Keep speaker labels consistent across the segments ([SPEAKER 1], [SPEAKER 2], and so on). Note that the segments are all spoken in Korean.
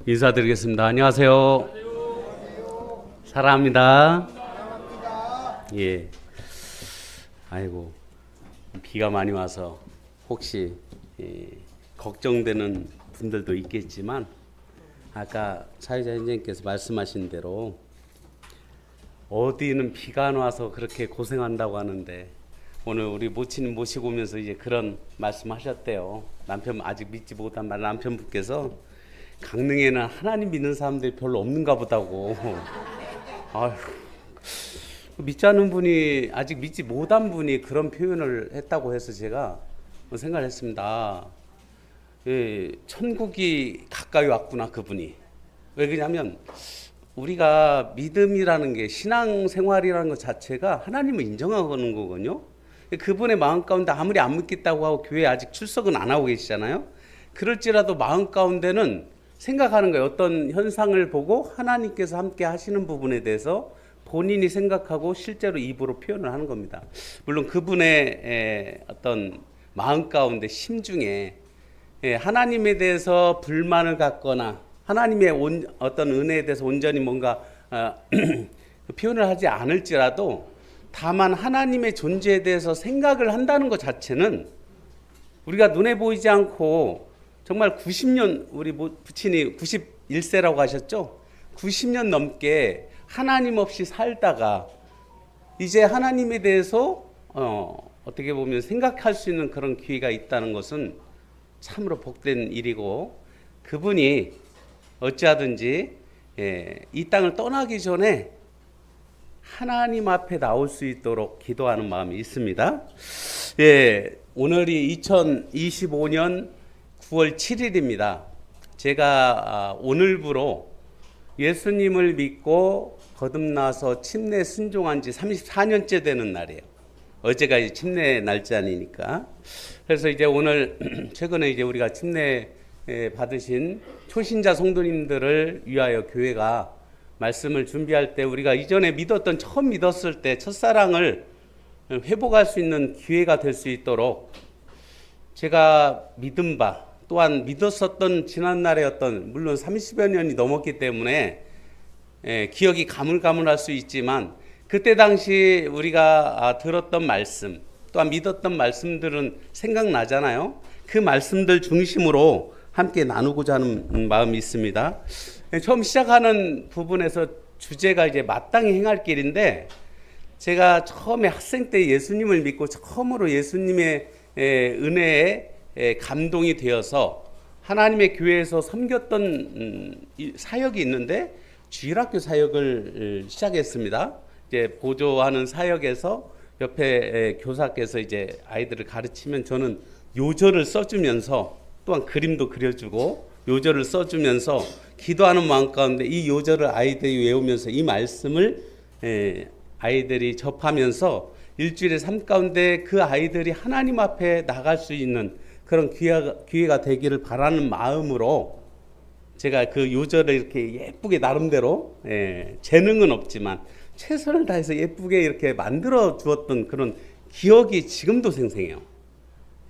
[SPEAKER 1] 인사드리겠습니다. 안녕하세요. 사랑합니다. 예. 아이고, 비가 많이 와서 혹시 걱정되는 분들도 있겠지만, 아까 사회자 선생님께서 말씀하신 대로 어디는 비가 안 와서 그렇게 고생한다고 하는데, 오늘 우리 모친님 모시고 오면서 이제 그런 말씀하셨대요. 남편 아직 믿지 못한 남편분께서 강릉에는 하나님 믿는 사람들이 별로 없는가 보다고. 아휴, 믿지 않는 분이, 아직 믿지 못한 분이 그런 표현을 했다고 해서 제가 생각을 했습니다. 예, 천국이 가까이 왔구나, 그분이. 왜 그러냐면 우리가 믿음이라는 게, 신앙생활이라는 것 자체가 하나님을 인정하는 거거든요. 그분의 마음 가운데 아무리 안 믿겠다고 하고 교회에 아직 출석은 안 하고 계시잖아요. 그럴지라도 마음 가운데는 생각하는 거예요. 어떤 현상을 보고 하나님께서 함께 하시는 부분에 대해서 본인이 생각하고 실제로 입으로 표현을 하는 겁니다. 물론 그분의 어떤 마음 가운데, 심중에 하나님에 대해서 불만을 갖거나 하나님의 어떤 은혜에 대해서 온전히 뭔가 표현을 하지 않을지라도, 다만 하나님의 존재에 대해서 생각을 한다는 것 자체는 우리가 눈에 보이지 않고 정말 90년, 우리 부친이 91세라고 하셨죠? 90년 넘게 하나님 없이 살다가 이제 하나님에 대해서 어떻게 보면 생각할 수 있는 그런 기회가 있다는 것은 참으로 복된 일이고, 그분이 어찌하든지 이 땅을 떠나기 전에 하나님 앞에 나올 수 있도록 기도하는 마음이 있습니다. 오늘이 2025년 9월 7일입니다. 제가 오늘부로 예수님을 믿고 거듭나서 침례 순종한 지 34년째 되는 날이에요. 어제가 이제 침례 날짜니까. 그래서 이제 오늘 최근에 이제 우리가 침례 받으신 초신자 성도님들을 위하여 교회가 말씀을 준비할 때, 우리가 이전에 믿었던, 처음 믿었을 때 첫사랑을 회복할 수 있는 기회가 될 수 있도록, 제가 믿은 바, 또한 믿었었던 지난날의 어떤, 물론 30여 년이 넘었기 때문에 기억이 가물가물할 수 있지만, 그때 당시 우리가 들었던 말씀, 또한 믿었던 말씀들은 생각나잖아요. 그 말씀들 중심으로 함께 나누고자 하는 마음이 있습니다. 처음 시작하는 부분에서 주제가 이제 마땅히 행할 길인데, 제가 처음에 학생 때 예수님을 믿고 처음으로 예수님의 은혜에 감동이 되어서 하나님의 교회에서 섬겼던 사역이 있는데, 주일학교 사역을 시작했습니다. 이제 보조하는 사역에서 옆에 교사께서 이제 아이들을 가르치면 저는 요절을 써주면서, 또한 그림도 그려주고 요절을 써주면서 기도하는 마음 가운데 이 요절을 아이들이 외우면서 이 말씀을 아이들이 접하면서 일주일의 삶 가운데 그 아이들이 하나님 앞에 나갈 수 있는 그런 기회가 되기를 바라는 마음으로, 제가 그 요절을 이렇게 예쁘게 나름대로, 재능은 없지만 최선을 다해서 예쁘게 이렇게 만들어 주었던 그런 기억이 지금도 생생해요.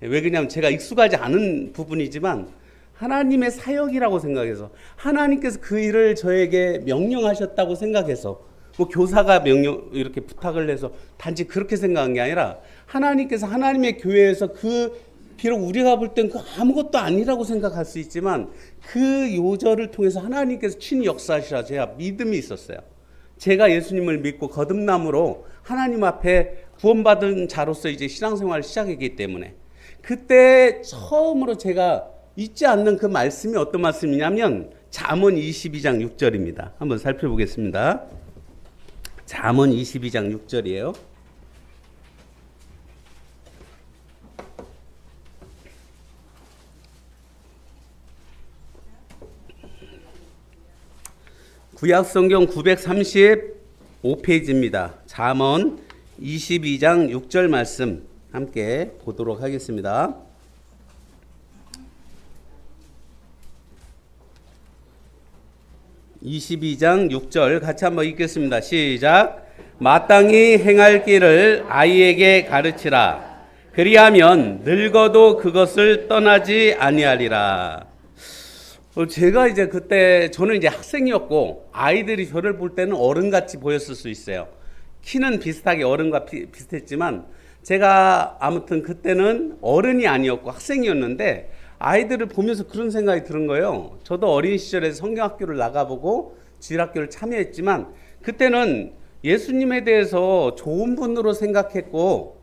[SPEAKER 1] 왜 그러냐면 제가 익숙하지 않은 부분이지만 하나님의 사역이라고 생각해서, 하나님께서 그 일을 저에게 명령하셨다고 생각해서, 뭐 교사가 이렇게 부탁을 해서 단지 그렇게 생각한 게 아니라, 하나님께서 하나님의 교회에서 비록 우리가 볼 땐 그 아무것도 아니라고 생각할 수 있지만 그 요절을 통해서 하나님께서 친히 역사하시라 제가 믿음이 있었어요. 제가 예수님을 믿고 거듭남으로 하나님 앞에 구원받은 자로서 이제 신앙생활을 시작했기 때문에, 그때 처음으로 제가 잊지 않는 그 말씀이 어떤 말씀이냐면 잠언 22장 6절입니다. 한번 살펴보겠습니다. 잠언 22장 6절이에요. 구약성경 935페이지입니다. 잠언 22장 6절 말씀 함께 보도록 하겠습니다. (22장 6절) 같이 한번 읽겠습니다. 시작. 마땅히 행할 길을 아이에게 가르치라. 그리하면 늙어도 그것을 떠나지 아니하리라. 제가 이제 그때 저는 이제 학생이었고 아이들이 저를 볼 때는 어른같이 보였을 수 있어요. 키는 비슷하게 어른과 비슷했지만 제가 아무튼 그때는 어른이 아니었고 학생이었는데 아이들을 보면서 그런 생각이 드는 거예요. 저도 어린 시절에 성경학교를 나가보고 주일학교를 참여했지만 그때는 예수님에 대해서 좋은 분으로 생각했고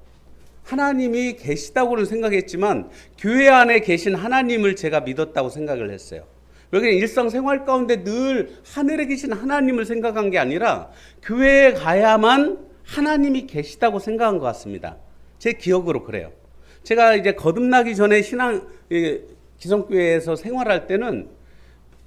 [SPEAKER 1] 하나님이 계시다고는 생각했지만 교회 안에 계신 하나님을 제가 믿었다고 생각을 했어요. 왜냐면 일상생활 가운데 늘 하늘에 계신 하나님을 생각한 게 아니라 교회에 가야만 하나님이 계시다고 생각한 것 같습니다. 제 기억으로 그래요. 제가 이제 거듭나기 전에 기성교회에서 생활할 때는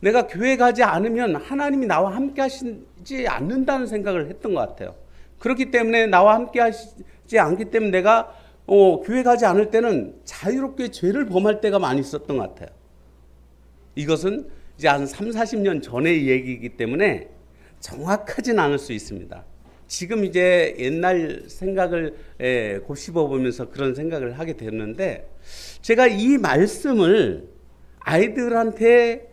[SPEAKER 1] 내가 교회 가지 않으면 하나님이 나와 함께 하시지 않는다는 생각을 했던 것 같아요. 그렇기 때문에 나와 함께 하시지 않기 때문에 내가 교회 가지 않을 때는 자유롭게 죄를 범할 때가 많이 있었던 것 같아요. 이것은 이제 한 3, 40년 전의 얘기이기 때문에 정확하진 않을 수 있습니다. 지금 이제 옛날 생각을 곱씹어 보면서 그런 생각을 하게 됐는데 제가 이 말씀을 아이들한테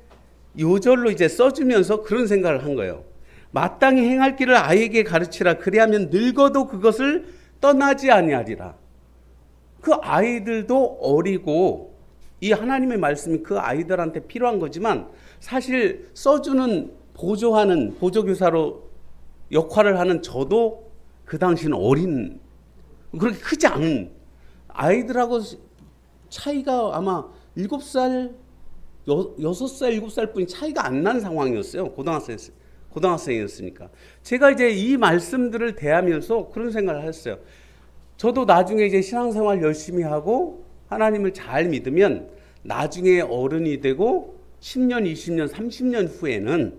[SPEAKER 1] 요절로 이제 써주면서 그런 생각을 한 거예요. 마땅히 행할 길을 아이에게 가르치라. 그리하면 늙어도 그것을 떠나지 아니하리라. 그 아이들도 어리고 이 하나님의 말씀이 그 아이들한테 필요한 거지만 사실 써주는 보조하는 보조교사로 역할을 하는 저도 그 당시는 어린 그렇게 크지 않은 아이들하고 차이가 아마 7살, 6살, 7살 뿐이 차이가 안 난 상황이었어요. 고등학생이었으니까. 제가 이제 이 말씀들을 대하면서 그런 생각을 했어요. 저도 나중에 이제 신앙생활 열심히 하고 하나님을 잘 믿으면 나중에 어른이 되고 10년, 20년, 30년 후에는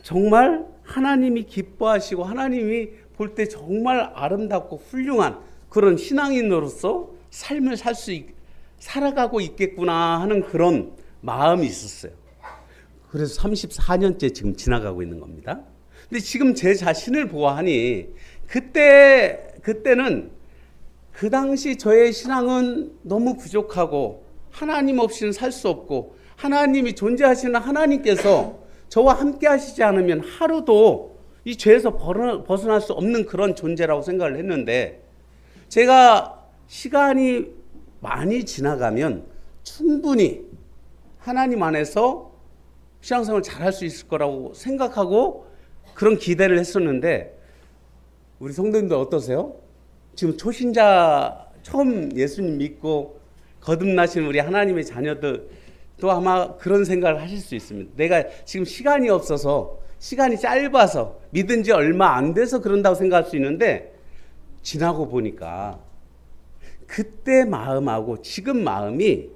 [SPEAKER 1] 정말 하나님이 기뻐하시고 하나님이 볼 때 정말 아름답고 훌륭한 그런 신앙인으로서 삶을 살아가고 있겠구나 하는 그런 마음이 있었어요. 그래서 34년째 지금 지나가고 있는 겁니다. 근데 지금 제 자신을 보아하니 그때는 그 당시 저의 신앙은 너무 부족하고 하나님 없이는 살 수 없고 하나님이 존재하시는 하나님께서 저와 함께 하시지 않으면 하루도 이 죄에서 벗어날 수 없는 그런 존재라고 생각을 했는데 제가 시간이 많이 지나가면 충분히 하나님 안에서 신앙생활을 잘할 수 있을 거라고 생각하고 그런 기대를 했었는데 우리 성도님들 어떠세요? 지금 초신자 처음 예수님 믿고 거듭나신 우리 하나님의 자녀들도 아마 그런 생각을 하실 수 있습니다. 내가 지금 시간이 없어서 시간이 짧아서 믿은 지 얼마 안 돼서 그런다고 생각할 수 있는데 지나고 보니까 그때 마음하고 지금 마음이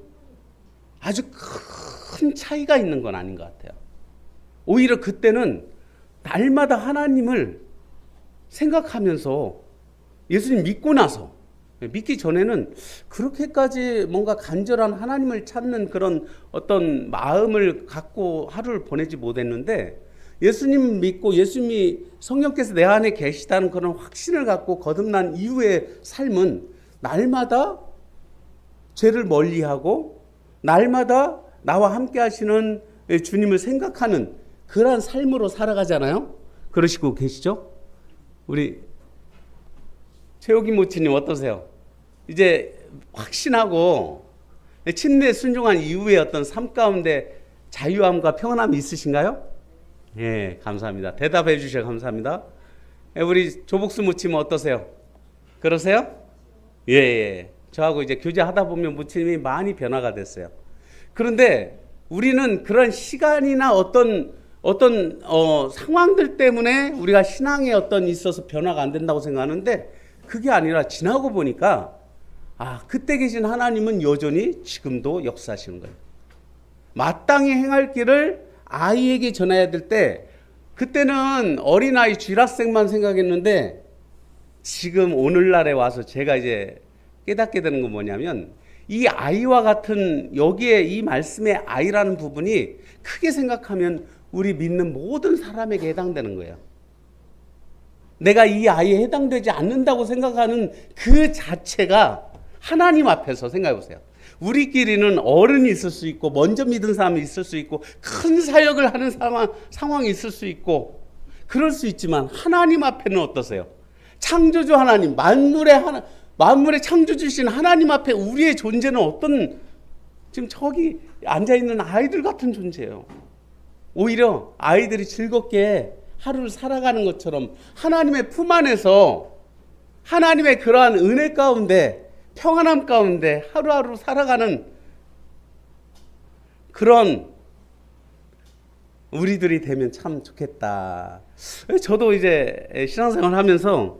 [SPEAKER 1] 아주 큰 차이가 있는 건 아닌 것 같아요. 오히려 그때는 날마다 하나님을 생각하면서 예수님 믿고 나서 믿기 전에는 그렇게까지 뭔가 간절한 하나님을 찾는 그런 어떤 마음을 갖고 하루를 보내지 못했는데 예수님 믿고 예수님이 성령께서 내 안에 계시다는 그런 확신을 갖고 거듭난 이후의 삶은 날마다 죄를 멀리하고 날마다 나와 함께 하시는 주님을 생각하는 그러한 삶으로 살아가잖아요. 그러시고 계시죠? 우리 최옥이 모치님 어떠세요? 이제 확신하고 침례 순종한 이후의 어떤 삶 가운데 자유함과 평안함이 있으신가요? 예, 감사합니다. 대답해 주셔서 감사합니다. 우리 조복수 모치님 어떠세요? 그러세요? 예. 저하고 이제 교제하다 보면 모치님이 많이 변화가 됐어요. 그런데 우리는 그런 시간이나 어떤 상황들 때문에 우리가 신앙에 있어서 변화가 안 된다고 생각하는데 그게 아니라 지나고 보니까 그때 계신 하나님은 여전히 지금도 역사하시는 거예요. 마땅히 행할 길을 아이에게 전해야 될 때 그때는 어린아이 쥐라생만 생각했는데 지금 오늘날에 와서 제가 이제 깨닫게 되는 건 뭐냐면 이 아이와 같은 여기에 이 말씀의 아이라는 부분이 크게 생각하면 우리 믿는 모든 사람에게 해당되는 거예요. 내가 이 아이에 해당되지 않는다고 생각하는 그 자체가 하나님 앞에서 생각해 보세요. 우리끼리는 어른이 있을 수 있고 먼저 믿은 사람이 있을 수 있고 큰 사역을 하는 상황이 있을 수 있고 그럴 수 있지만 하나님 앞에는 어떠세요? 창조주 하나님, 만물의 창조주신 하나님 앞에 우리의 존재는 어떤, 지금 저기 앉아있는 아이들 같은 존재예요. 오히려 아이들이 즐겁게 하루를 살아가는 것처럼 하나님의 품 안에서 하나님의 그러한 은혜 가운데 평안함 가운데 하루하루 살아가는 그런 우리들이 되면 참 좋겠다. 저도 이제 신앙생활 하면서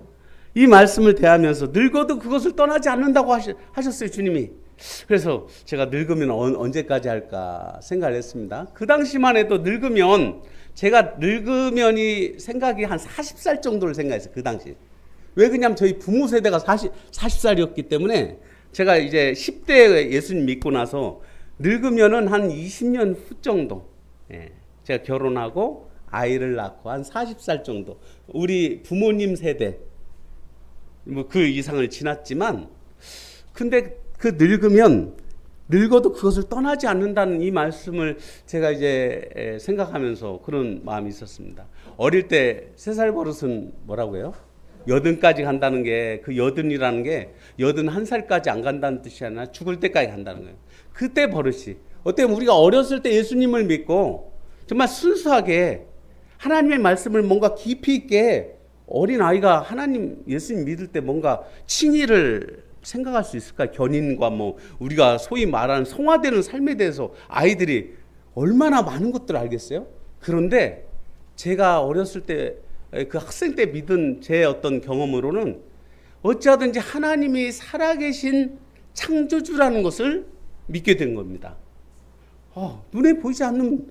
[SPEAKER 1] 이 말씀을 대하면서 늙어도 그것을 떠나지 않는다고 하셨어요, 주님이. 그래서 제가 늙으면 언제까지 할까 생각을 했습니다. 그 당시만 해도 늙으면, 제가 늙으면이 생각이 한 40살 정도를 생각했어요, 그 당시. 왜 그러냐면 저희 부모 세대가 40살이었기 때문에 제가 이제 10대에 예수님 믿고 나서 늙으면은 한 20년 후 정도, 제가 결혼하고 아이를 낳고 한 40살 정도, 우리 부모님 세대 뭐 그 이상을 지났지만, 근데 그 늙어도 그것을 떠나지 않는다는 이 말씀을 제가 이제 생각하면서 그런 마음이 있었습니다. 어릴 때 3살 버릇은 뭐라고 해요? 여든까지 간다는 게, 그 여든이라는 게 81살까지 안 간다는 뜻이 아니라 죽을 때까지 간다는 거예요. 그때 버릇이 어때요? 우리가 어렸을 때 예수님을 믿고 정말 순수하게 하나님의 말씀을 뭔가 깊이 있게, 어린 아이가 하나님 예수님 믿을 때 뭔가 칭의를 생각할 수 있을까? 견인과 뭐 우리가 소위 말하는 성화되는 삶에 대해서 아이들이 얼마나 많은 것들을 알겠어요? 그런데 제가 어렸을 때 그 학생 때 믿은 제 어떤 경험으로는 어찌하든지 하나님이 살아계신 창조주라는 것을 믿게 된 겁니다. 눈에 보이지 않는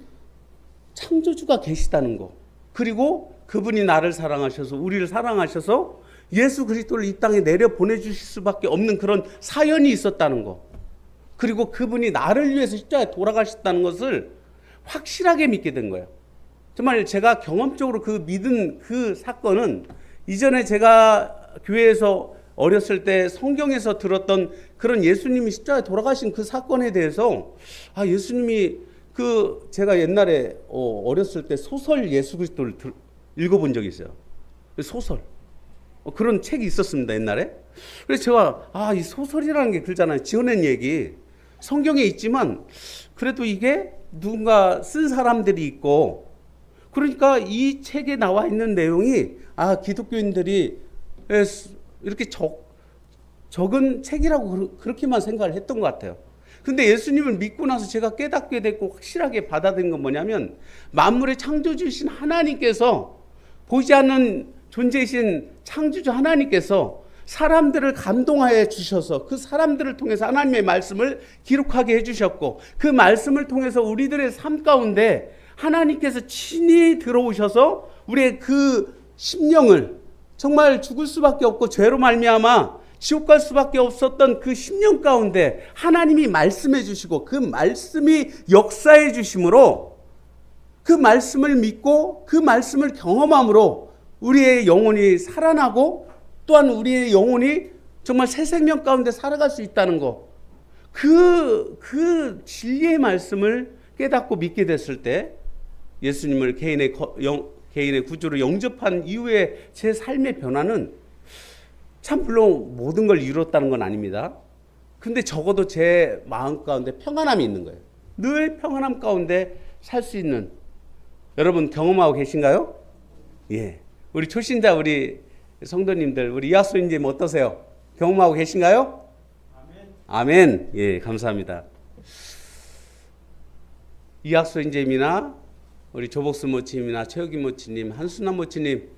[SPEAKER 1] 창조주가 계시다는 거, 그리고 그분이 나를 사랑하셔서 우리를 사랑하셔서 예수 그리스도를 이 땅에 내려 보내주실 수밖에 없는 그런 사연이 있었다는 거, 그리고 그분이 나를 위해서 십자가에 돌아가셨다는 것을 확실하게 믿게 된 거예요. 정말 제가 경험적으로 그 믿은 그 사건은, 이전에 제가 교회에서 어렸을 때 성경에서 들었던 그런 예수님이 십자가에 돌아가신 그 사건에 대해서, 예수님이 제가 옛날에 어렸을 때 소설 예수 그리스도를 읽어본 적이 있어요. 소설. 그런 책이 있었습니다, 옛날에. 그래서 제가 이 소설이라는 게 그러잖아요. 지어낸 얘기. 성경에 있지만 그래도 이게 누군가 쓴 사람들이 있고, 그러니까 이 책에 나와 있는 내용이 기독교인들이 이렇게 적은 책이라고 그렇게만 생각을 했던 것 같아요. 근데 예수님을 믿고 나서 제가 깨닫게 됐고 확실하게 받아들인 건 뭐냐면, 만물의 창조주신 하나님께서, 보이지 않는 존재이신 창조주 하나님께서 사람들을 감동하여 주셔서 그 사람들을 통해서 하나님의 말씀을 기록하게 해주셨고, 그 말씀을 통해서 우리들의 삶 가운데 하나님께서 친히 들어오셔서 우리의 그 심령을, 정말 죽을 수밖에 없고 죄로 말미암아 지옥 갈 수밖에 없었던 그 심령 가운데 하나님이 말씀해 주시고, 그 말씀이 역사해 주심으로, 그 말씀을 믿고 그 말씀을 경험함으로 우리의 영혼이 살아나고, 또한 우리의 영혼이 정말 새 생명 가운데 살아갈 수 있다는 거, 그 진리의 말씀을 깨닫고 믿게 됐을 때, 예수님을 개인의 구주로 영접한 이후에 제 삶의 변화는, 참 물론 모든 걸 이뤘다는 건 아닙니다. 근데 적어도 제 마음 가운데 평안함이 있는 거예요. 늘 평안함 가운데 살 수 있는, 여러분 경험하고 계신가요? 예. 우리 초신자, 우리 성도님들, 우리 이학수인님 어떠세요? 경험하고 계신가요? 아멘. 예, 감사합니다. 이학수인님이나 우리 조복수 모치님이나 최혁인 모치님, 한순환 모치님,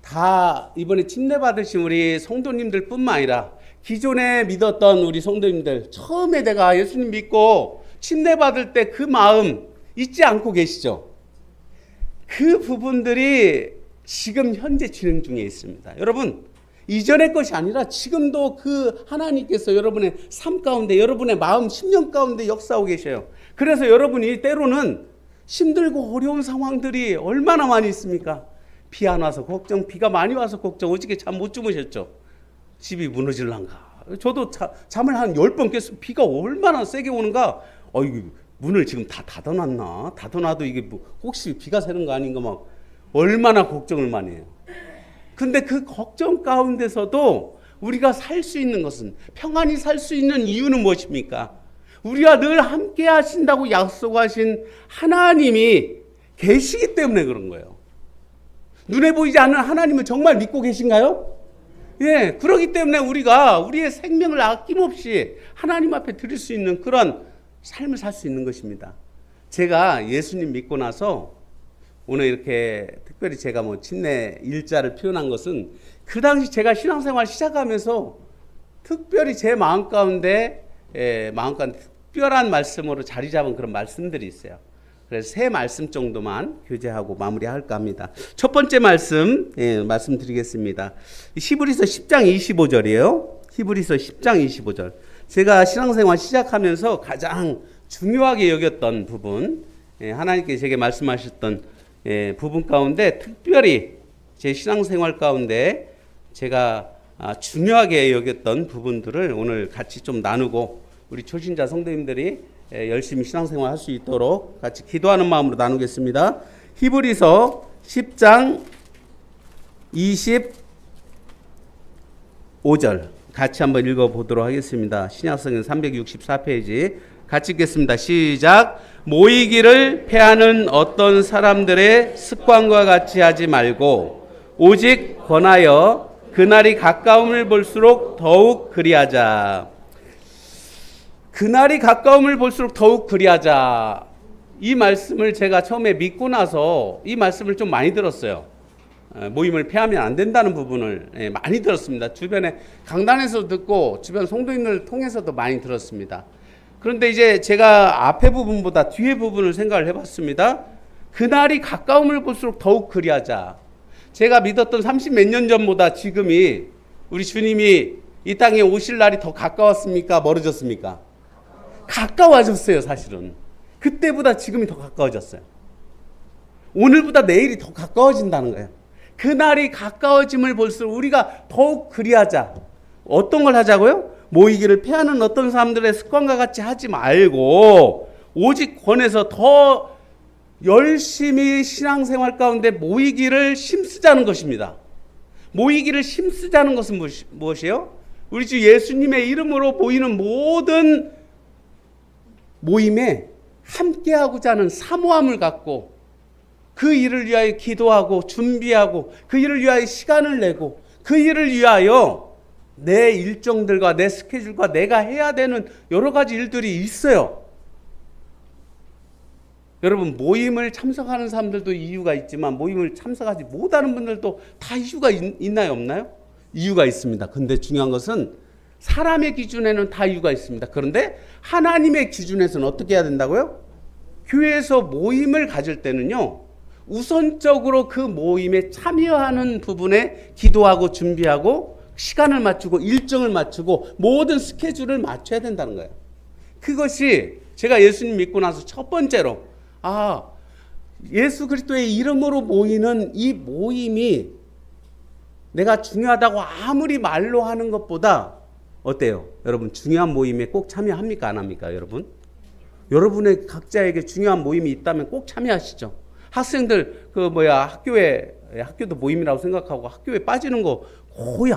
[SPEAKER 1] 다 이번에 침례 받으신 우리 성도님들 뿐만 아니라 기존에 믿었던 우리 성도님들, 처음에 내가 예수님 믿고 침례 받을 때 그 마음 잊지 않고 계시죠? 그 부분들이 지금 현재 진행 중에 있습니다. 여러분, 이전의 것이 아니라 지금도 그 하나님께서 여러분의 삶 가운데, 여러분의 마음, 심령 가운데 역사하고 계셔요. 그래서 여러분이 때로는 힘들고 어려운 상황들이 얼마나 많이 있습니까? 비 안 와서 걱정, 비가 많이 와서 걱정, 어저께 잠 못 주무셨죠? 집이 무너질란가, 저도 잠을 한 10번 깼어요. 비가 얼마나 세게 오는가. 이거 문을 지금 다 닫아놨나? 닫아놔도 이게 뭐 혹시 비가 새는 거 아닌가 막 얼마나 걱정을 많이 해요. 근데 그 걱정 가운데서도 우리가 살 수 있는 것은, 평안히 살 수 있는 이유는 무엇입니까? 우리와 늘 함께 하신다고 약속하신 하나님이 계시기 때문에 그런 거예요. 눈에 보이지 않는 하나님을 정말 믿고 계신가요? 예, 그렇기 때문에 우리가 우리의 생명을 아낌없이 하나님 앞에 드릴 수 있는 그런 삶을 살 수 있는 것입니다. 제가 예수님 믿고 나서 오늘 이렇게 특별히 제가 뭐 침례 일자를 표현한 것은 그 당시 제가 신앙생활 시작하면서 특별히 제 마음 가운데 특별한 말씀으로 자리 잡은 그런 말씀들이 있어요. 그래서 세 말씀 정도만 교제하고 마무리할까 합니다. 첫 번째 말씀 말씀드리겠습니다. 히브리서 10장 25절이에요. 히브리서 10장 25절. 제가 신앙생활 시작하면서 가장 중요하게 여겼던 부분, 하나님께 제게 말씀하셨던 부분 가운데 특별히 제 신앙생활 가운데 제가 중요하게 여겼던 부분들을 오늘 같이 좀 나누고 우리 초신자 성도님들이 열심히 신앙생활 할 수 있도록 같이 기도하는 마음으로 나누겠습니다. 히브리서 10장 25절 같이 한번 읽어보도록 하겠습니다. 신약성경 364페이지 같이 읽겠습니다. 시작. 모이기를 패하는 어떤 사람들의 습관과 같이 하지 말고 오직 권하여 그날이 가까움을 볼수록 더욱 그리하자. 그날이 가까움을 볼수록 더욱 그리하자. 이 말씀을 제가 처음에 믿고 나서 이 말씀을 좀 많이 들었어요. 모임을 폐하면 안 된다는 부분을 많이 들었습니다. 주변에 강단에서도 듣고 주변 성도님들 통해서도 많이 들었습니다. 그런데 이제 제가 앞에 부분보다 뒤에 부분을 생각을 해봤습니다. 그날이 가까움을 볼수록 더욱 그리하자. 제가 믿었던 30몇 년 전보다 지금이 우리 주님이 이 땅에 오실 날이 더 가까웠습니까? 멀어졌습니까? 가까워졌어요. 사실은 그때보다 지금이 더 가까워졌어요. 오늘보다 내일이 더 가까워진다는 거예요. 그날이 가까워짐을 볼수록 우리가 더욱 그리하자. 어떤 걸 하자고요? 모이기를 패하는 어떤 사람들의 습관과 같이 하지 말고 오직 권해서 더 열심히 신앙생활 가운데 모이기를 힘쓰자는 것입니다. 모이기를 힘쓰자는 것은 무엇이에요? 우리 주 예수님의 이름으로 모이는 모든 모임에 함께하고자 하는 사모함을 갖고 그 일을 위하여 기도하고 준비하고 그 일을 위하여 시간을 내고 그 일을 위하여 내 일정들과 내 스케줄과 내가 해야 되는 여러 가지 일들이 있어요. 여러분, 모임을 참석하는 사람들도 이유가 있지만 모임을 참석하지 못하는 분들도 다 이유가 있나요, 없나요? 이유가 있습니다. 근데 중요한 것은 사람의 기준에는 다 이유가 있습니다. 그런데 하나님의 기준에서는 어떻게 해야 된다고요? 교회에서 모임을 가질 때는요, 우선적으로 그 모임에 참여하는 부분에 기도하고 준비하고 시간을 맞추고 일정을 맞추고 모든 스케줄을 맞춰야 된다는 거예요. 그것이 제가 예수님 믿고 나서 첫 번째로 예수 그리스도의 이름으로 모이는 이 모임이 내가 중요하다고 아무리 말로 하는 것보다 어때요? 여러분, 중요한 모임에 꼭 참여합니까? 안 합니까? 여러분의 각자에게 중요한 모임이 있다면 꼭 참여하시죠. 학생들 학교도 모임이라고 생각하고 학교에 빠지는 거 거의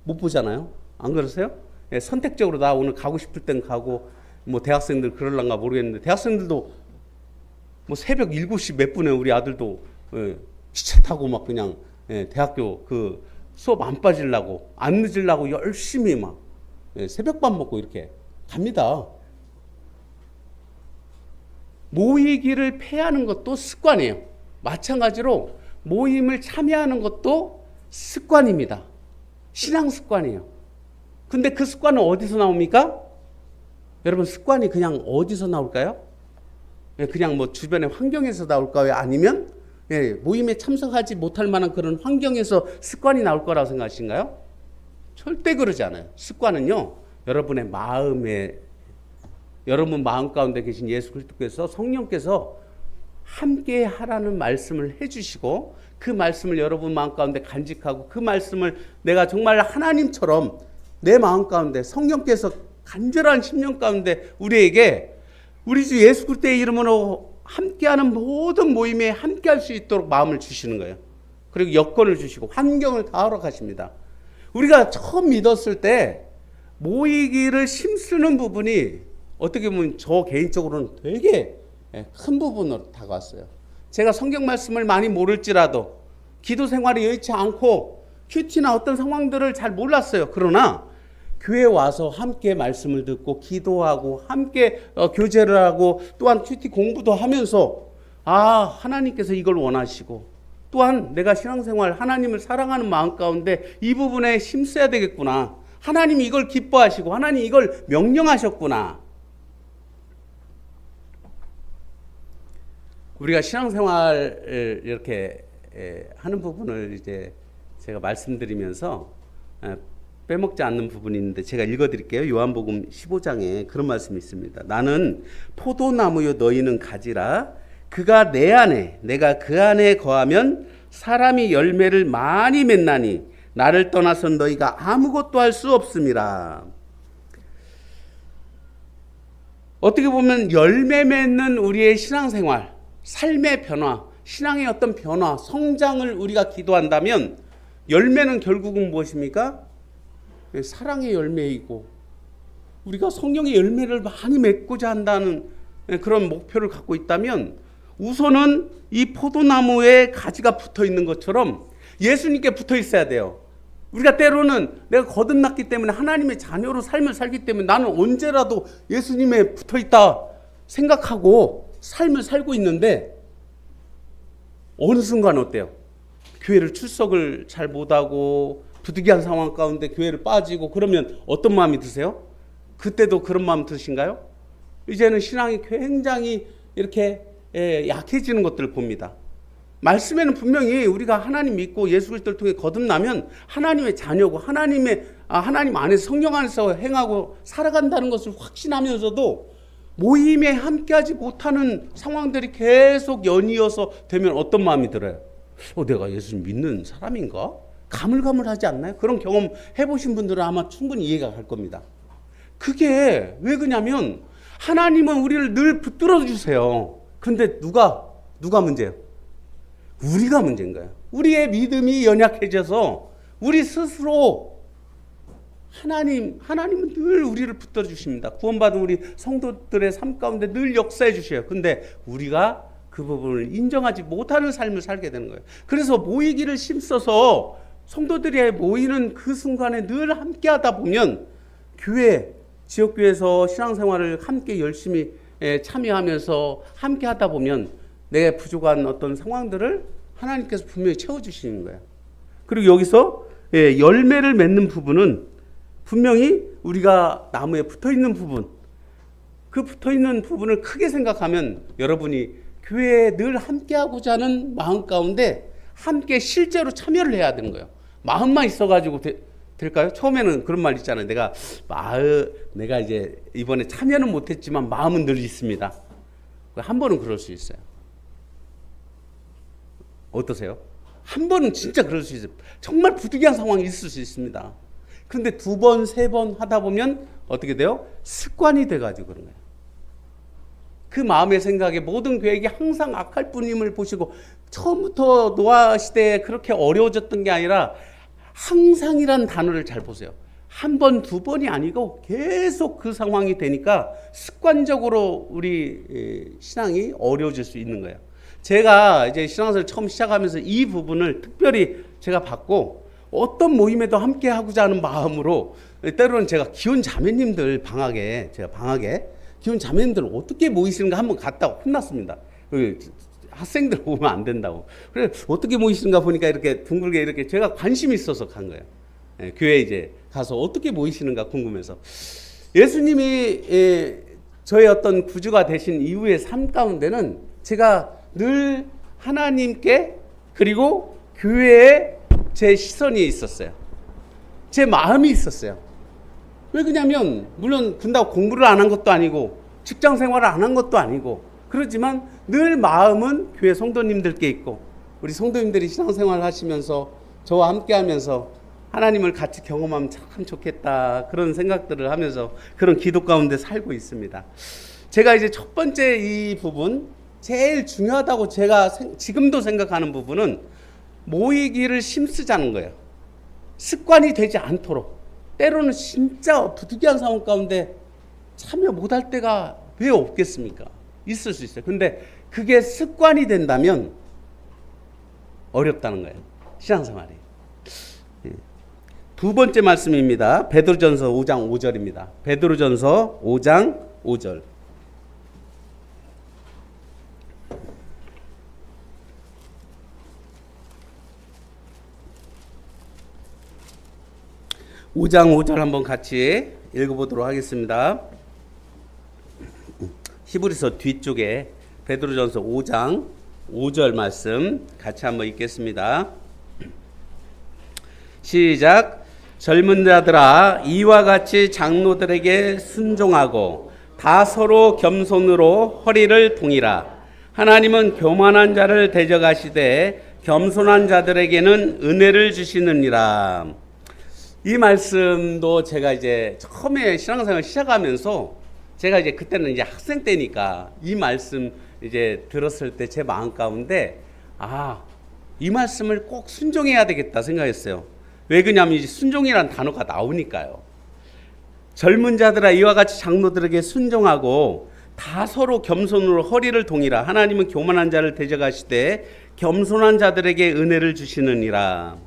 [SPEAKER 1] 못 보잖아요. 안 그러세요? 선택적으로 나 오늘 가고 싶을 땐 가고, 뭐 대학생들 그럴란가 모르겠는데 대학생들도 뭐 새벽 7시 몇 분에 우리 아들도 기차 타고 막 그냥 대학교 그 수업 안 빠지려고 안 늦으려고 열심히 막 새벽밥 먹고 이렇게 갑니다. 모이기를 패하는 것도 습관이에요. 마찬가지로 모임을 참여하는 것도 습관입니다. 신앙 습관이에요. 근데 그 습관은 어디서 나옵니까? 여러분, 습관이 그냥 어디서 나올까요? 그냥 뭐 주변의 환경에서 나올까요? 아니면 모임에 참석하지 못할 만한 그런 환경에서 습관이 나올 거라고 생각하신가요? 절대 그러지 않아요. 습관은요, 여러분의 여러분 마음 가운데 계신 예수 그리스도께서, 성령께서 함께 하라는 말씀을 해주시고 그 말씀을 여러분 마음 가운데 간직하고 그 말씀을 내가 정말 하나님처럼 내 마음 가운데 성령께서 간절한 심령 가운데 우리에게 우리 주 예수 그리스도의 이름으로 함께하는 모든 모임에 함께할 수 있도록 마음을 주시는 거예요. 그리고 여건을 주시고 환경을 다 허락하십니다. 우리가 처음 믿었을 때 모이기를 힘쓰는 부분이 어떻게 보면 저 개인적으로는 되게 큰 부분으로 다가왔어요. 제가 성경 말씀을 많이 모를지라도 기도 생활이 여의치 않고 큐티나 어떤 상황들을 잘 몰랐어요. 그러나 교회에 와서 함께 말씀을 듣고 기도하고 함께 교제를 하고 또한 큐티 공부도 하면서 하나님께서 이걸 원하시고 또한 내가 신앙생활 하나님을 사랑하는 마음 가운데 이 부분에 힘써야 되겠구나. 하나님이 이걸 기뻐하시고 하나님이 이걸 명령하셨구나. 우리가 신앙생활을 이렇게 하는 부분을 이제 제가 말씀드리면서 빼먹지 않는 부분이 있는데 제가 읽어드릴게요. 요한복음 15장에 그런 말씀이 있습니다. 나는 포도나무요 너희는 가지라. 그가 내 안에 내가 그 안에 거하면 사람이 열매를 많이 맺나니 나를 떠나선 너희가 아무것도 할 수 없음이라. 어떻게 보면 열매 맺는 우리의 신앙생활, 삶의 변화, 신앙의 어떤 변화, 성장을 우리가 기도한다면 열매는 결국은 무엇입니까? 사랑의 열매이고 우리가 성령의 열매를 많이 맺고자 한다는 그런 목표를 갖고 있다면 우선은 이 포도나무에 가지가 붙어 있는 것처럼 예수님께 붙어 있어야 돼요. 우리가 때로는 내가 거듭났기 때문에 하나님의 자녀로 삶을 살기 때문에 나는 언제라도 예수님에 붙어 있다 생각하고 삶을 살고 있는데 어느 순간 어때요? 교회를 출석을 잘 못하고 부득이한 상황 가운데 교회를 빠지고 그러면 어떤 마음이 드세요? 그때도 그런 마음 드신가요? 이제는 신앙이 굉장히 이렇게 약해지는 것들을 봅니다. 말씀에는 분명히 우리가 하나님 믿고 예수 그리스도를 통해 거듭나면 하나님의 자녀고 하나님 안에서 성령 안에서 행하고 살아간다는 것을 확신하면서도 모임에 함께하지 못하는 상황들이 계속 연이어서 되면 어떤 마음이 들어요? 내가 예수님 믿는 사람인가? 가물가물하지 않나요? 그런 경험 해보신 분들은 아마 충분히 이해가 갈 겁니다. 그게 왜 그러냐면 하나님은 우리를 늘 붙들어 주세요. 근데 누가 문제예요? 우리가 문제인 거예요. 우리의 믿음이 연약해져서 우리 스스로 하나님은 늘 우리를 붙들어 주십니다. 구원받은 우리 성도들의 삶 가운데 늘 역사해 주셔요. 근데 우리가 그 부분을 인정하지 못하는 삶을 살게 되는 거예요. 그래서 모이기를 힘써서 성도들이 모이는 그 순간에 늘 함께 하다 보면 지역교회에서 신앙생활을 함께 열심히 참여하면서 함께 하다 보면 내 부족한 어떤 상황들을 하나님께서 분명히 채워주시는 거예요. 그리고 여기서 열매를 맺는 부분은 분명히 우리가 나무에 붙어있는 부분, 그 붙어있는 부분을 크게 생각하면 여러분이 교회에 늘 함께하고자 하는 마음 가운데 함께 실제로 참여를 해야 되는 거예요. 마음만 있어가지고 될까요? 처음에는 그런 말 있잖아요. 내가 이제 이번에 참여는 못했지만 마음은 늘 있습니다. 한 번은 그럴 수 있어요. 어떠세요? 한 번은 진짜 그럴 수 있어요. 정말 부득이한 상황이 있을 수 있습니다. 그런데 두 번, 세 번 하다 보면 어떻게 돼요? 습관이 돼가지고 그런 거예요. 그 마음의 생각에 모든 계획이 항상 악할 뿐임을 보시고 처음부터 노아 시대에 그렇게 어려워졌던 게 아니라 항상이란 단어를 잘 보세요. 한 번, 두 번이 아니고 계속 그 상황이 되니까 습관적으로 우리 신앙이 어려워질 수 있는 거예요. 제가 이제 신앙생활 처음 시작하면서 이 부분을 특별히 제가 받고 어떤 모임에도 함께 하고자 하는 마음으로 때로는 제가 기혼 자매님들 방학에 기혼 자매님들 어떻게 모이시는가 한번 갔다가 혼났습니다. 학생들 오면 안 된다고. 그래 어떻게 모이시는가 보니까 이렇게 둥글게 이렇게 제가 관심이 있어서 간 거예요. 교회 이제 가서 어떻게 모이시는가 궁금해서. 예수님이 저의 어떤 구주가 되신 이후의 삶 가운데는 제가 늘 하나님께 그리고 교회에 제 시선이 있었어요. 제 마음이 있었어요. 왜 그러냐면 물론 그런다고 공부를 안 한 것도 아니고 직장 생활을 안 한 것도 아니고 그렇지만 늘 마음은 교회 성도님들께 있고 우리 성도님들이 신앙생활을 하시면서 저와 함께 하면서 하나님을 같이 경험하면 참 좋겠다. 그런 생각들을 하면서 그런 기도 가운데 살고 있습니다. 제가 이제 첫 번째 이 부분, 제일 중요하다고 제가 지금도 생각하는 부분은 모이기를 힘쓰자는 거예요. 습관이 되지 않도록. 때로는 진짜 부득이한 상황 가운데 참여 못할 때가 왜 없겠습니까? 있을 수 있어요. 근데 그게 습관이 된다면 어렵다는 거예요. 신앙생활이. 두 번째 말씀입니다. 베드로전서 5장 5절입니다. 베드로전서 5장 5절. 오장 5절 한번 같이 읽어보도록 하겠습니다. 히브리서 뒤쪽에 베드로전서 5장 5절 말씀 같이 한번 읽겠습니다. 시작. 젊은 자들아 이와 같이 장로들에게 순종하고 다 서로 겸손으로 허리를 동이라. 하나님은 교만한 자를 대적하시되 겸손한 자들에게는 은혜를 주시느니라. 이 말씀도 제가 이제 처음에 신앙생활 시작하면서 제가 이제 그때는 이제 학생 때니까 이 말씀 이제 들었을 때 제 마음 가운데 이 말씀을 꼭 순종해야 되겠다 생각했어요. 왜 그러냐면 이제 순종이라는 단어가 나오니까요. 젊은 자들아 이와 같이 장로들에게 순종하고 다 서로 겸손으로 허리를 동이라. 하나님은 교만한 자를 대적하시되 겸손한 자들에게 은혜를 주시느니라.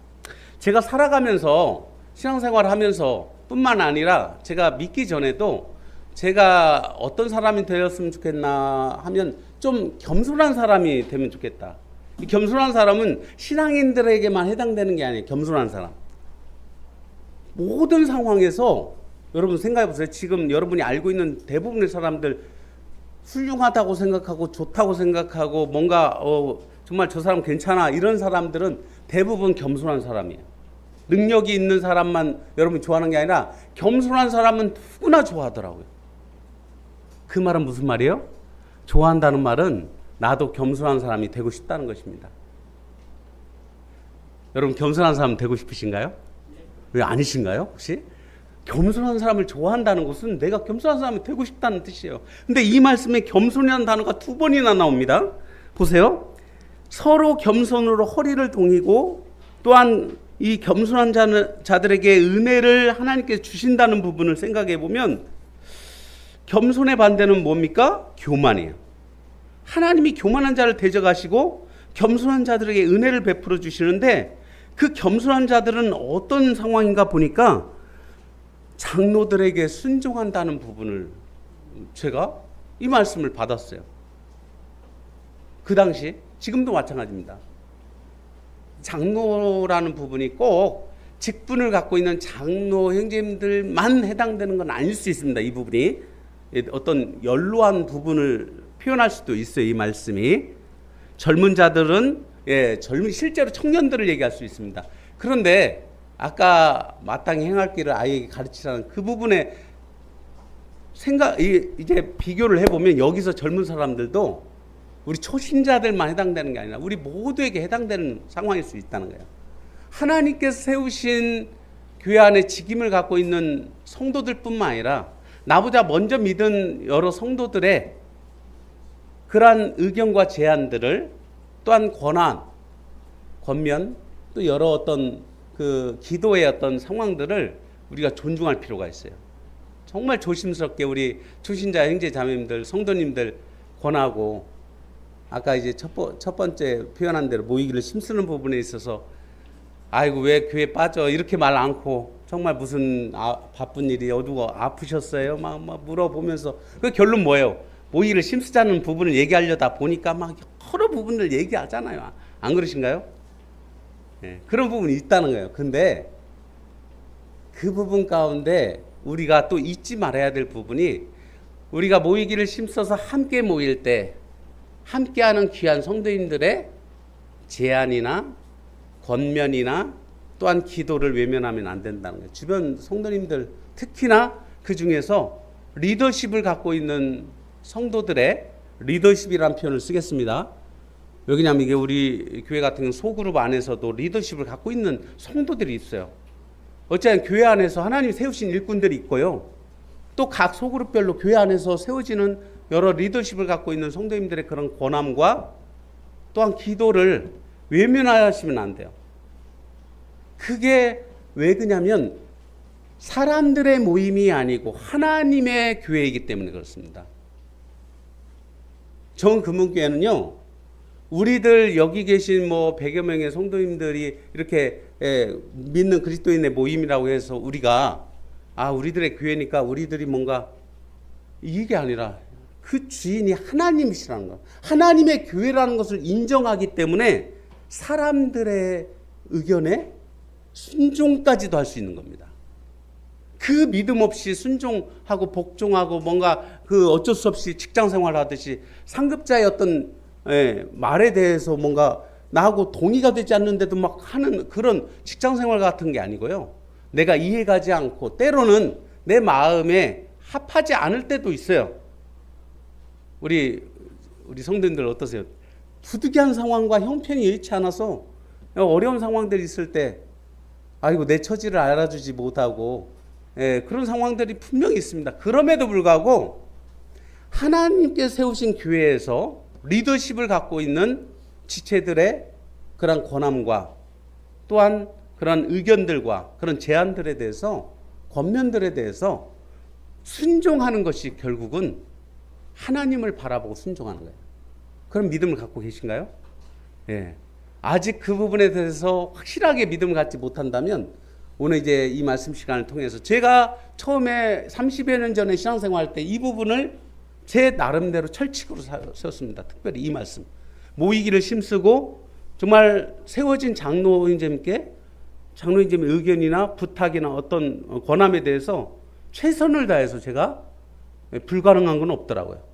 [SPEAKER 1] 제가 살아가면서 신앙생활을 하면서 뿐만 아니라 제가 믿기 전에도 제가 어떤 사람이 되었으면 좋겠나 하면 좀 겸손한 사람이 되면 좋겠다. 이 겸손한 사람은 신앙인들에게만 해당되는 게 아니에요. 겸손한 사람. 모든 상황에서 여러분 생각해 보세요. 지금 여러분이 알고 있는 대부분의 사람들 훌륭하다고 생각하고 좋다고 생각하고 뭔가 정말 저 사람 괜찮아 이런 사람들은 대부분 겸손한 사람이에요. 능력이 있는 사람만 여러분 좋아하는 게 아니라 겸손한 사람은 누구나 좋아하더라고요. 그 말은 무슨 말이에요? 좋아한다는 말은 나도 겸손한 사람이 되고 싶다는 것입니다. 여러분 겸손한 사람 되고 싶으신가요? 왜 아니신가요? 혹시? 겸손한 사람을 좋아한다는 것은 내가 겸손한 사람이 되고 싶다는 뜻이에요. 근데 이 말씀에 겸손이라는 단어가 두 번이나 나옵니다. 보세요. 서로 겸손으로 허리를 동이고 또한 이 겸손한 자들에게 은혜를 하나님께서 주신다는 부분을 생각해 보면 겸손의 반대는 뭡니까? 교만이에요. 하나님이 교만한 자를 대적하시고 겸손한 자들에게 은혜를 베풀어 주시는데 그 겸손한 자들은 어떤 상황인가 보니까 장로들에게 순종한다는 부분을 제가 이 말씀을 받았어요. 그 당시 지금도 마찬가지입니다. 장로라는 부분이 꼭 직분을 갖고 있는 장로 형제님들만 해당되는 건 아닐 수 있습니다. 이 부분이 어떤 연로한 부분을 표현할 수도 있어요. 이 말씀이 젊은 자들은 실제로 청년들을 얘기할 수 있습니다. 그런데 아까 마땅히 행할 길을 아이에게 가르치라는 그 부분에 이제 비교를 해보면 여기서 젊은 사람들도 우리 초신자들만 해당되는 게 아니라 우리 모두에게 해당되는 상황일 수 있다는 거예요. 하나님께서 세우신 교회 안에 직임을 갖고 있는 성도들뿐만 아니라 나보다 먼저 믿은 여러 성도들의 그러한 의견과 제안들을 또한 권한, 권면, 또 여러 어떤 그 기도의 어떤 상황들을 우리가 존중할 필요가 있어요. 정말 조심스럽게 우리 초신자 형제 자매님들, 성도님들 권하고 아까 이제 첫 번째 표현한 대로 모이기를 힘쓰는 부분에 있어서 아이고 왜 교회 빠져 이렇게 말 않고 정말 무슨 바쁜 일이 어두워 아프셨어요? 막 물어보면서 그 결론 뭐예요? 모이기를 힘쓰자는 부분을 얘기하려다 보니까 막 여러 부분을 얘기하잖아요. 안 그러신가요? 네, 그런 부분이 있다는 거예요. 근데 그 부분 가운데 우리가 또 잊지 말아야 될 부분이 우리가 모이기를 힘써서 함께 모일 때 함께하는 귀한 성도님들의 제안이나 권면이나 또한 기도를 외면하면 안 된다는 거예요. 주변 성도님들 특히나 그 중에서 리더십을 갖고 있는 성도들의 리더십이라는 표현을 쓰겠습니다. 왜냐하면 이게 우리 교회 같은 소그룹 안에서도 리더십을 갖고 있는 성도들이 있어요. 어쨌든 교회 안에서 하나님이 세우신 일꾼들이 있고요. 또 각 소그룹별로 교회 안에서 세워지는 여러 리더십을 갖고 있는 성도님들의 그런 권함과 또한 기도를 외면하시면 안 돼요. 그게 왜 그냐면 사람들의 모임이 아니고 하나님의 교회이기 때문에 그렇습니다. 정금은교회는요, 우리들 여기 계신 뭐 100여 명의 성도님들이 이렇게 믿는 그리스도인의 모임이라고 해서 우리가 우리들의 교회니까 우리들이 뭔가 이게 아니라 그 주인이 하나님이시라는 것, 하나님의 교회라는 것을 인정하기 때문에 사람들의 의견에 순종까지도 할 수 있는 겁니다. 그 믿음 없이 순종하고 복종하고 뭔가 그 어쩔 수 없이 직장 생활하듯이 상급자의 어떤 말에 대해서 뭔가 나하고 동의가 되지 않는데도 막 하는 그런 직장 생활 같은 게 아니고요. 내가 이해가지 않고 때로는 내 마음에 합하지 않을 때도 있어요. 우리 성도님들 어떠세요? 부득이한 상황과 형편이 여의치 않아서 어려운 상황들이 있을 때 아이고 내 처지를 알아주지 못하고 그런 상황들이 분명히 있습니다. 그럼에도 불구하고 하나님께 세우신 교회에서 리더십을 갖고 있는 지체들의 그런 권함과 또한 그런 의견들과 그런 제안들에 대해서 권면들에 대해서 순종하는 것이 결국은 하나님을 바라보고 순종하는 거예요. 그런 믿음을 갖고 계신가요? 예. 아직 그 부분에 대해서 확실하게 믿음을 갖지 못한다면 오늘 이제 이 말씀 시간을 통해서 제가 처음에 30여 년 전에 신앙생활 할 때 이 부분을 제 나름대로 철칙으로 세웠습니다. 특별히 이 말씀. 모이기를 힘쓰고 정말 세워진 장로님께 장로님의 의견이나 부탁이나 어떤 권함에 대해서 최선을 다해서 제가 불가능한 건 없더라고요.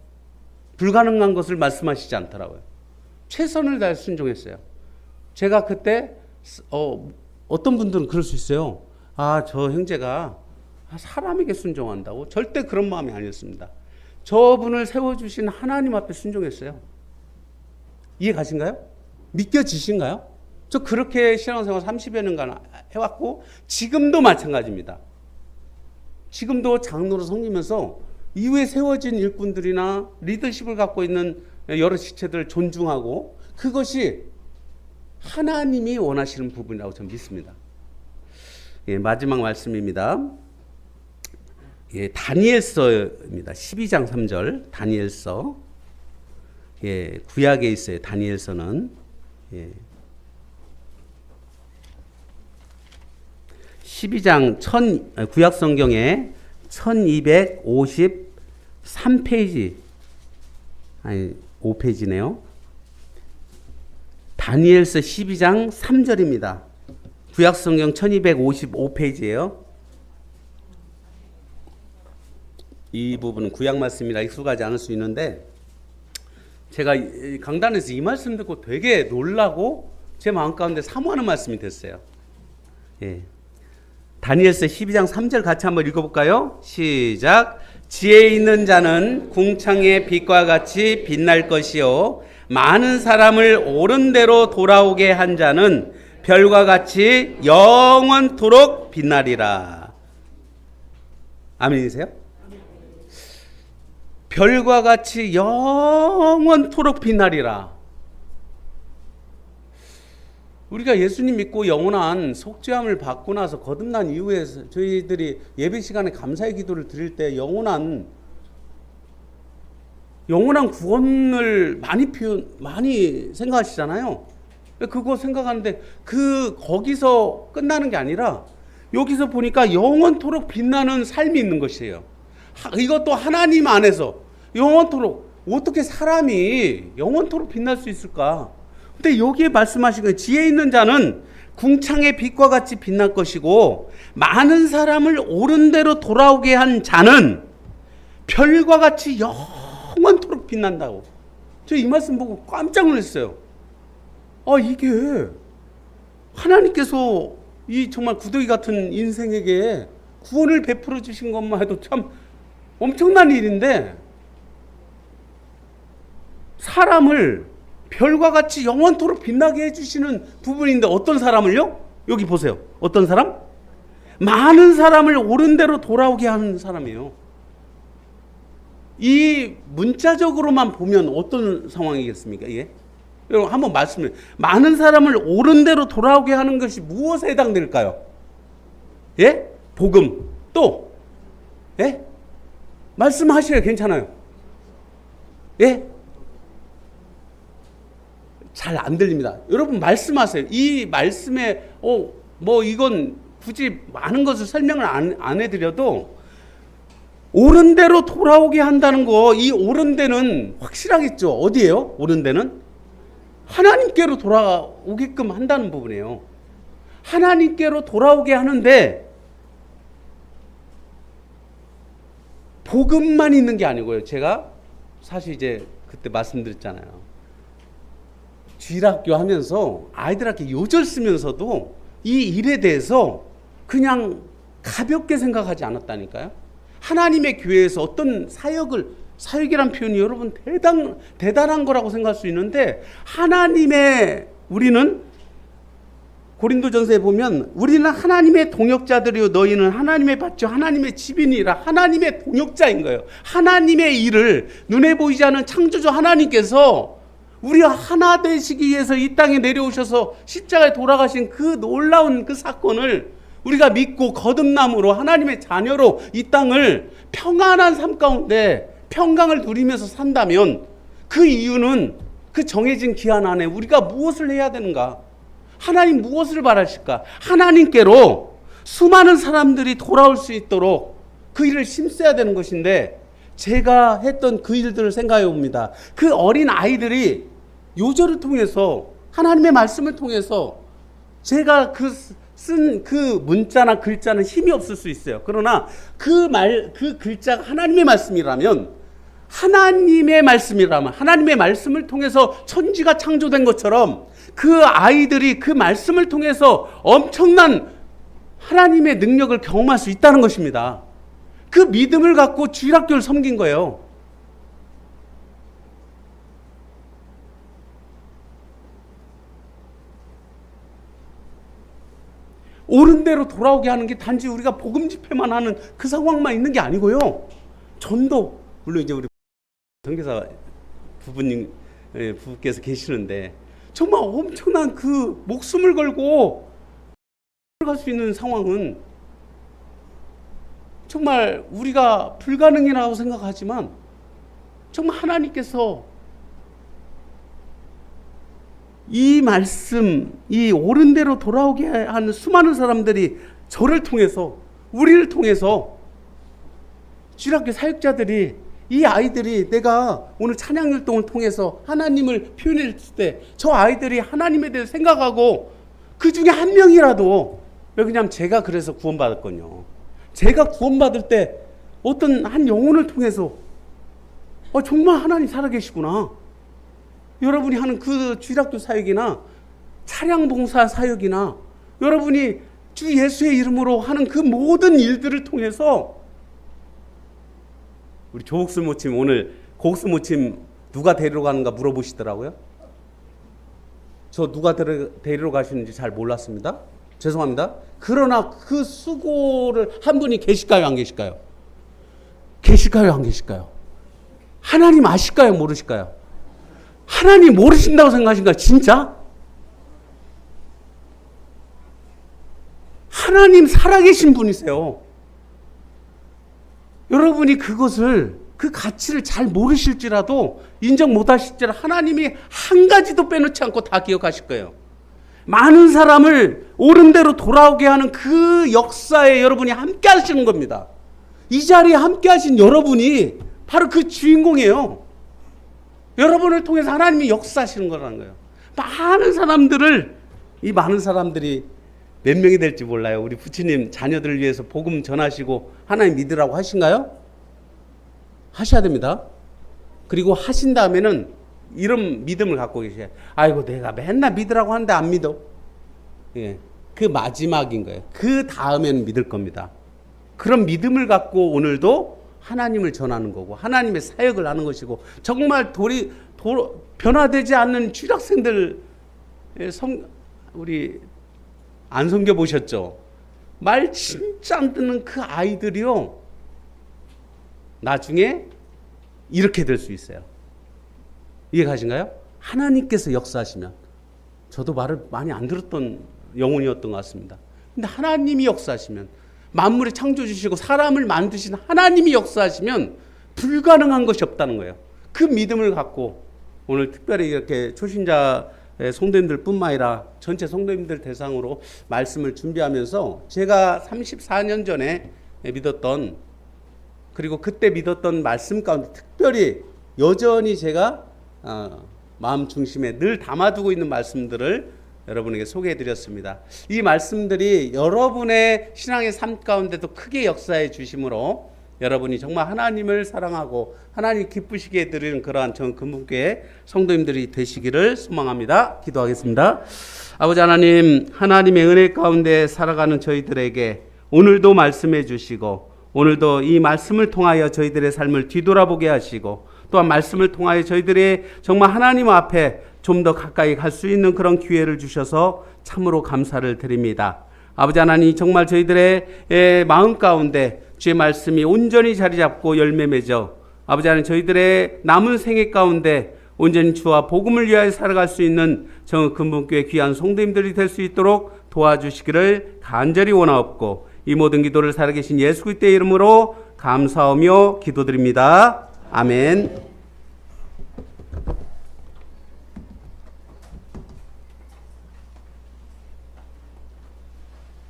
[SPEAKER 1] 불가능한 것을 말씀하시지 않더라고요. 최선을 다해서 순종했어요. 제가 그때 어떤 분들은 그럴 수 있어요. 저 형제가 사람에게 순종한다고? 절대 그런 마음이 아니었습니다. 저분을 세워주신 하나님 앞에 순종했어요. 이해 가신가요? 믿겨지신가요? 저 그렇게 신앙생활 30여 년간 해왔고 지금도 마찬가지입니다. 지금도 장로로 섬기면서 이후에 세워진 일꾼들이나 리더십을 갖고 있는 여러 지체들을 존중하고 그것이 하나님이 원하시는 부분이라고 저는 믿습니다. 마지막 말씀입니다. 다니엘서입니다. 12장 3절 다니엘서. 구약에 있어요. 다니엘서는. 12장 구약 성경에 1253페이지 5페이지네요. 다니엘서 12장 3절입니다. 구약 성경 1255페이지예요. 이 부분은 구약 말씀이라 익숙하지 않을 수 있는데 제가 강단에서 이 말씀 듣고 되게 놀라고 제 마음 가운데 사모하는 말씀이 됐어요. 다니엘서 12장 3절 같이 한번 읽어볼까요? 시작. 지혜 있는 자는 궁창의 빛과 같이 빛날 것이요 많은 사람을 옳은 대로 돌아오게 한 자는 별과 같이 영원토록 빛나리라. 아멘이세요? 별과 같이 영원토록 빛나리라. 우리가 예수님 믿고 영원한 속죄함을 받고 나서 거듭난 이후에 저희들이 예배 시간에 감사의 기도를 드릴 때 영원한 구원을 많이 생각하시잖아요. 그거 생각하는데 거기서 끝나는 게 아니라 여기서 보니까 영원토록 빛나는 삶이 있는 것이에요. 이것도 하나님 안에서 영원토록. 어떻게 사람이 영원토록 빛날 수 있을까? 근데 여기에 말씀하신 거예요. 지혜 있는 자는 궁창의 빛과 같이 빛날 것이고 많은 사람을 옳은 대로 돌아오게 한 자는 별과 같이 영원토록 빛난다고. 저 이 말씀 보고 깜짝 놀랐어요. 이게 하나님께서 이 정말 구더기 같은 인생에게 구원을 베풀어 주신 것만 해도 참 엄청난 일인데 사람을 별과 같이 영원토록 빛나게 해주시는 부분인데 어떤 사람을요? 여기 보세요. 어떤 사람? 많은 사람을 옳은 대로 돌아오게 하는 사람이에요. 이 문자적으로만 보면 어떤 상황이겠습니까? 이게? 여러분 한번 말씀해. 많은 사람을 옳은 대로 돌아오게 하는 것이 무엇에 해당될까요? 예? 복음. 또 예? 말씀하셔야 괜찮아요. 예? 잘 안 들립니다. 여러분 말씀하세요. 이 말씀에 뭐 이건 굳이 많은 것을 설명을 안 해드려도 옳은 대로 돌아오게 한다는 거, 이 옳은 데는 확실하겠죠. 어디예요? 옳은 데는 하나님께로 돌아오게끔 한다는 부분이에요. 하나님께로 돌아오게 하는데 복음만 있는 게 아니고요. 제가 사실 이제 그때 말씀드렸잖아요. 주일학교 하면서 아이들한테 요절 쓰면서도 이 일에 대해서 그냥 가볍게 생각하지 않았다니까요. 하나님의 교회에서 어떤 사역이란 표현이 여러분 대단한 거라고 생각할 수 있는데, 우리는 고린도전서에 보면 우리는 하나님의 동역자들이요 너희는 하나님의 밭이요 하나님의 집이니라. 하나님의 동역자인 거예요. 하나님의 일을 눈에 보이지 않는 창조주 하나님께서 우리와 하나 되시기 위해서 이 땅에 내려오셔서 십자가에 돌아가신 그 놀라운 그 사건을 우리가 믿고 거듭남으로 하나님의 자녀로 이 땅을 평안한 삶 가운데 평강을 누리면서 산다면, 그 이유는 그 정해진 기한 안에 우리가 무엇을 해야 되는가? 하나님 무엇을 바라실까? 하나님께로 수많은 사람들이 돌아올 수 있도록 그 일을 힘써야 되는 것인데, 제가 했던 그 일들을 생각해 봅니다. 그 어린 아이들이 요절을 통해서 하나님의 말씀을 통해서 제가 쓴 그 문자나 글자는 힘이 없을 수 있어요. 그러나 그 글자가 하나님의 말씀이라면, 하나님의 말씀을 통해서 천지가 창조된 것처럼 그 아이들이 그 말씀을 통해서 엄청난 하나님의 능력을 경험할 수 있다는 것입니다. 그 믿음을 갖고 주일학교를 섬긴 거예요. 옳은 대로 돌아오게 하는 게 단지 우리가 복음 집회만 하는 그 상황만 있는 게 아니고요. 전도, 물론 이제 우리 선교사 부부께서 계시는데 정말 엄청난 그 목숨을 걸고 갈 수 있는 상황은 정말 우리가 불가능이라고 생각하지만 정말 하나님께서 이 말씀, 이 옳은 대로 돌아오게 하는 수많은 사람들이 저를 통해서, 우리를 통해서, 주일학교 사역자들이, 이 아이들이 내가 오늘 찬양율동을 통해서 하나님을 표현했을 때 저 아이들이 하나님에 대해 생각하고 그 중에 한 명이라도, 왜냐하면 제가 그래서 구원받았거든요. 제가 구원받을 때 어떤 한 영혼을 통해서 정말 하나님 살아계시구나. 여러분이 하는 그 주일학교 사역이나 차량 봉사 사역이나 여러분이 주 예수의 이름으로 하는 그 모든 일들을 통해서, 우리 조옥수 모침 오늘 고옥수 모침 누가 데리러 가는가 물어보시더라고요. 저 누가 데리러 가시는지 잘 몰랐습니다. 죄송합니다. 그러나 그 수고를 한 분이 계실까요, 안 계실까요? 계실까요, 안 계실까요? 하나님 아실까요, 모르실까요? 하나님 모르신다고 생각하신가요? 진짜? 하나님 살아계신 분이세요. 여러분이 그 가치를 잘 모르실지라도, 인정 못하실지라도 하나님이 한 가지도 빼놓지 않고 다 기억하실 거예요. 많은 사람을 옳은 대로 돌아오게 하는 그 역사에 여러분이 함께 하시는 겁니다. 이 자리에 함께 하신 여러분이 바로 그 주인공이에요. 여러분을 통해서 하나님이 역사하시는 거라는 거예요. 이 많은 사람들이 몇 명이 될지 몰라요. 우리 부처님 자녀들을 위해서 복음 전하시고 하나님 믿으라고 하신가요? 하셔야 됩니다. 그리고 하신 다음에는 이런 믿음을 갖고 계셔요. 아이고 내가 맨날 믿으라고 하는데 안 믿어. 예, 그 마지막인 거예요. 그 다음에는 믿을 겁니다. 그런 믿음을 갖고 오늘도 하나님을 전하는 거고 하나님의 사역을 하는 것이고, 정말 변화되지 않는 주일학생들 우리 안 섬겨 보셨죠? 말 진짜 안 듣는 그 아이들이요, 나중에 이렇게 될 수 있어요. 이해가신가요? 하나님께서 역사하시면, 저도 말을 많이 안 들었던 영혼이었던 것 같습니다. 근데 하나님이 역사하시면, 만물의 창조주시고 사람을 만드신 하나님이 역사하시면 불가능한 것이 없다는 거예요. 그 믿음을 갖고 오늘 특별히 이렇게 초신자 성도님들 뿐만 아니라 전체 성도님들 대상으로 말씀을 준비하면서 제가 34년 전에 믿었던, 그리고 그때 믿었던 말씀 가운데 특별히 여전히 제가 마음 중심에 늘 담아두고 있는 말씀들을 여러분에게 소개해 드렸습니다. 이 말씀들이 여러분의 신앙의 삶 가운데도 크게 역사해 주심으로 여러분이 정말 하나님을 사랑하고 하나님 기쁘시게 드리는 그러한 전 근본교회 성도님들이 되시기를 소망합니다. 기도하겠습니다. 아버지 하나님, 하나님의 은혜 가운데 살아가는 저희들에게 오늘도 말씀해 주시고, 오늘도 이 말씀을 통하여 저희들의 삶을 뒤돌아보게 하시고, 또한 말씀을 통하여 저희들이 정말 하나님 앞에 좀 더 가까이 갈 수 있는 그런 기회를 주셔서 참으로 감사를 드립니다. 아버지 하나님, 정말 저희들의 마음 가운데 주의 말씀이 온전히 자리 잡고 열매 맺어 아버지 하나님, 저희들의 남은 생애 가운데 온전히 주와 복음을 위하여 살아갈 수 있는 정읍 근본교회 귀한 성도님들이 될 수 있도록 도와주시기를 간절히 원하옵고, 이 모든 기도를 살아계신 예수 그리스도의 이름으로 감사하며 기도드립니다. 아멘.